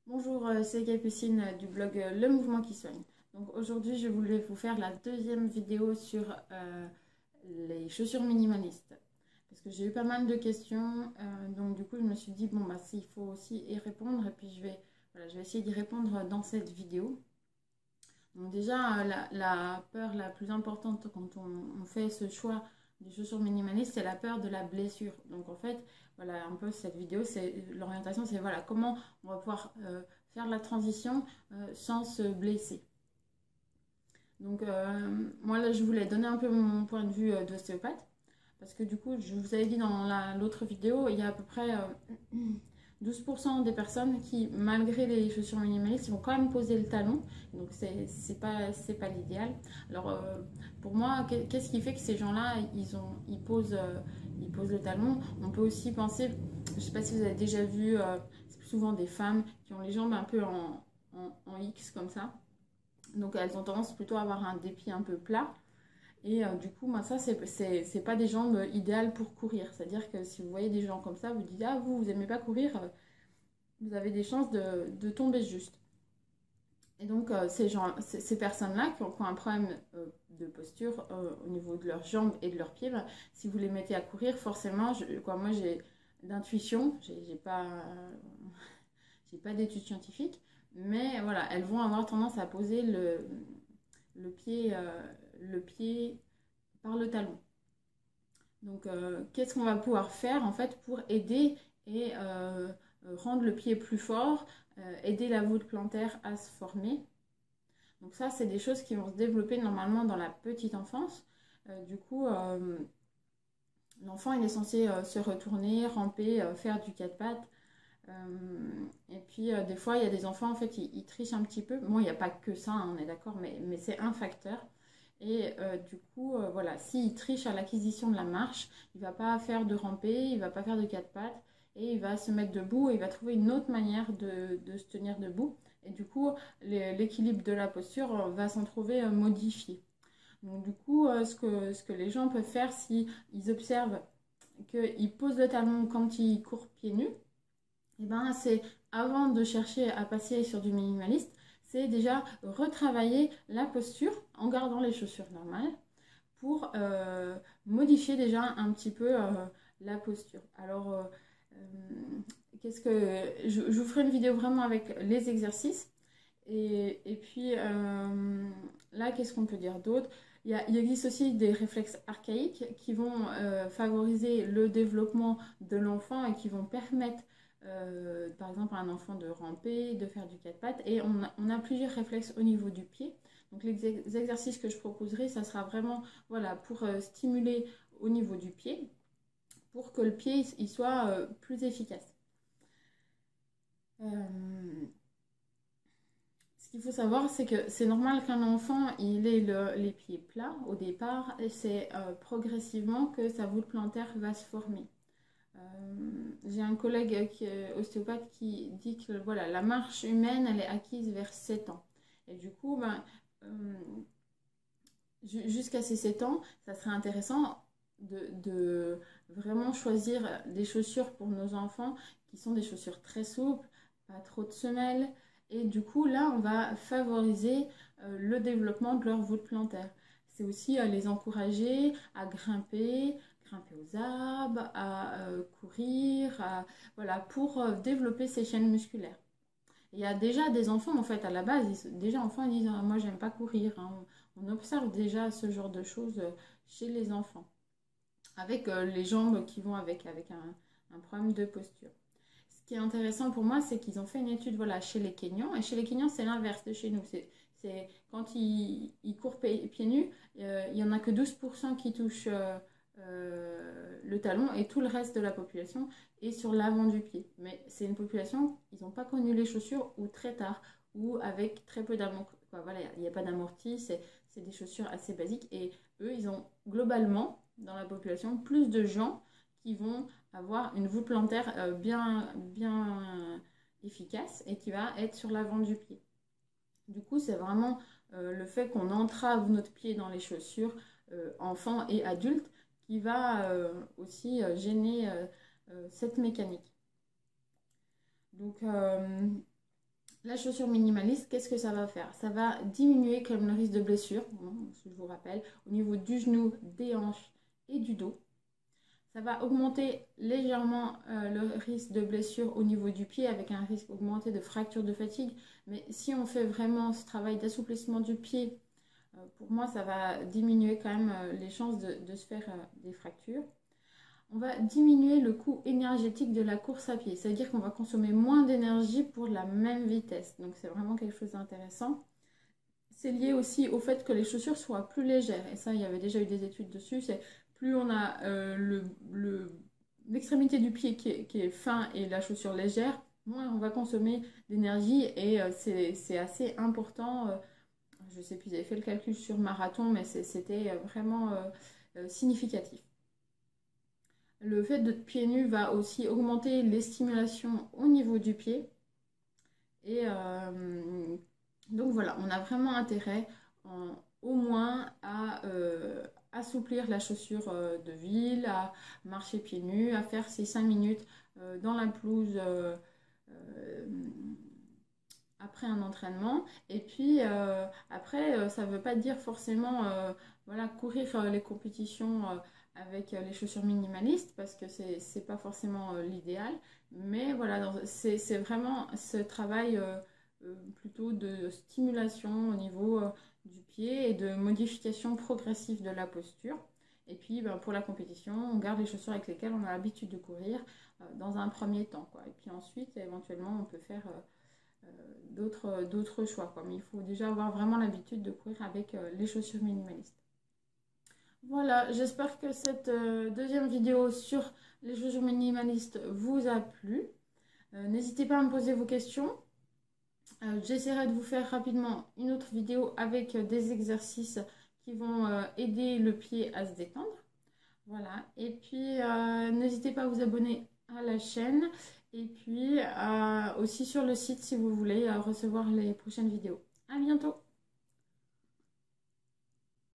Bonjour, c'est Capucine du blog Le Mouvement qui soigne. Donc aujourd'hui, je voulais vous faire la deuxième vidéo sur les chaussures minimalistes. Parce que j'ai eu pas mal de questions, donc du coup, je me suis dit, bon, bah, s'il faut aussi y répondre, et puis voilà, je vais essayer d'y répondre dans cette vidéo. Donc déjà, la peur la plus importante quand on fait ce choix des chaussures minimalistes, c'est la peur de la blessure. Donc en fait, voilà, un peu cette vidéo, c'est l'orientation, c'est voilà, comment on va pouvoir faire la transition sans se blesser. Donc moi là, je voulais donner un peu mon point de vue d'ostéopathe. Parce que du coup, je vous avais dit dans l'autre vidéo, il y a à peu près 12% des personnes qui, malgré les chaussures minimalistes, vont quand même poser le talon. Donc, c'est pas l'idéal. Alors, pour moi, qu'est-ce qui fait que ces gens-là, ils posent le talon? On peut aussi penser, je ne sais pas si vous avez déjà vu, c'est plus souvent des femmes qui ont les jambes un peu en X comme ça. Donc, elles ont tendance plutôt à avoir des pieds un peu plats. Et du coup, moi, ça, c'est pas des jambes idéales pour courir. C'est-à-dire que si vous voyez des gens comme ça, vous dites, ah, vous aimez pas courir, vous avez des chances de tomber juste. Et donc, ces personnes-là qui ont un problème de posture au niveau de leurs jambes et de leurs pieds, ben, si vous les mettez à courir, forcément, moi, j'ai d'intuition, j'ai pas d'études scientifiques, mais voilà, elles vont avoir tendance à poser le pied, le pied par le talon. Donc, qu'est-ce qu'on va pouvoir faire en fait pour aider et rendre le pied plus fort, aider la voûte plantaire à se former. Donc ça, c'est des choses qui vont se développer normalement dans la petite enfance. Du coup, l'enfant, il est censé se retourner, ramper, faire du quatre pattes. Et puis, des fois, il y a des enfants, en fait, ils trichent un petit peu. Bon, il n'y a pas que ça, hein, on est d'accord, mais c'est un facteur. Et du coup, voilà, s'il triche à l'acquisition de la marche, il ne va pas faire de ramper, il ne va pas faire de quatre pattes, et il va se mettre debout, et il va trouver une autre manière de se tenir debout. Et du coup, l'équilibre de la posture va s'en trouver modifié. Donc du coup, ce que les gens peuvent faire si ils observent qu'ils posent le talon quand ils courent pieds nus, et ben, c'est avant de chercher à passer sur du minimaliste, c'est déjà retravailler la posture en gardant les chaussures normales pour modifier déjà un petit peu la posture. Alors, qu'est-ce que je vous ferai une vidéo vraiment avec les exercices. Et puis là, qu'est-ce qu'on peut dire d'autre? Il existe aussi des réflexes archaïques qui vont favoriser le développement de l'enfant et qui vont permettre, par exemple, à un enfant de ramper, de faire du quatre pattes. Et on a plusieurs réflexes au niveau du pied. Donc les exercices que je proposerai, ça sera vraiment voilà, pour stimuler au niveau du pied, pour que le pied il soit plus efficace. Ce qu'il faut savoir, c'est que c'est normal qu'un enfant il ait les pieds plats au départ, et c'est progressivement que sa voûte plantaire va se former. J'ai un collègue qui est ostéopathe qui dit que voilà, la marche humaine, elle est acquise vers 7 ans. Et du coup, ben, jusqu'à ces 7 ans, ça serait intéressant de vraiment choisir des chaussures pour nos enfants qui sont des chaussures très souples, pas trop de semelles. Et du coup, là, on va favoriser le développement de leur voûte plantaire. C'est aussi les encourager à grimper aux arbres, à courir, voilà, pour développer ces chaînes musculaires. Il y a déjà des enfants, en fait, à la base, déjà enfants, ils disent, ah, moi, j'aime pas courir, hein. On observe déjà ce genre de choses chez les enfants, avec les jambes qui vont avec un problème de posture. Ce qui est intéressant pour moi, c'est qu'ils ont fait une étude voilà, chez les Kenyans, et chez les Kenyans, c'est l'inverse de chez nous. C'est quand ils courent pieds nus, il n'y en a que 12% qui touchent le talon, et tout le reste de la population est sur l'avant du pied. Mais c'est une population, ils n'ont pas connu les chaussures ou très tard, ou avec très peu d'amorti. Voilà, il n'y a pas d'amorti, c'est des chaussures assez basiques. Et eux, ils ont globalement, dans la population, plus de gens qui vont avoir une voûte plantaire bien efficace et qui va être sur l'avant du pied. Du coup, c'est vraiment le fait qu'on entrave notre pied dans les chaussures, enfants et adultes, qui va aussi gêner cette mécanique. Donc, La chaussure minimaliste, qu'est-ce que ça va faire? Ça va diminuer comme le risque de blessure, je vous rappelle, au niveau du genou, des hanches et du dos. Ça va augmenter légèrement le risque de blessure au niveau du pied avec un risque augmenté de fracture de fatigue. Mais si on fait vraiment ce travail d'assouplissement du pied, pour moi, ça va diminuer quand même les chances de se faire des fractures. On va diminuer le coût énergétique de la course à pied. C'est-à-dire qu'on va consommer moins d'énergie pour la même vitesse. Donc c'est vraiment quelque chose d'intéressant. C'est lié aussi au fait que les chaussures soient plus légères. Et ça, il y avait déjà eu des études dessus. C'est plus on a l'extrémité du pied qui est fin et la chaussure légère, moins on va consommer d'énergie. Et c'est assez important. Je ne sais plus, ils avaient fait le calcul sur marathon, mais c'était vraiment significatif. Le fait d'être pieds nus va aussi augmenter les stimulations au niveau du pied. Et donc voilà, on a vraiment intérêt au moins à assouplir la chaussure de ville, à marcher pieds nus, à faire ces 5 minutes dans la pelouse après un entraînement. Et puis après, ça ne veut pas dire forcément voilà, courir les compétitions avec les chaussures minimalistes parce que c'est pas forcément l'idéal. Mais voilà, c'est vraiment ce travail plutôt de stimulation au niveau du pied et de modification progressive de la posture. Et puis ben, pour la compétition, on garde les chaussures avec lesquelles on a l'habitude de courir dans un premier temps, quoi. Et puis ensuite, éventuellement, on peut faire d'autres choix, quoi. Mais il faut déjà avoir vraiment l'habitude de courir avec les chaussures minimalistes. Voilà, j'espère que cette deuxième vidéo sur les chaussures minimalistes vous a plu. N'hésitez pas à me poser vos questions. J'essaierai de vous faire rapidement une autre vidéo avec des exercices qui vont aider le pied à se détendre. Voilà, et puis n'hésitez pas à vous abonner à la chaîne et puis aussi sur le site si vous voulez recevoir les prochaines vidéos. À bientôt!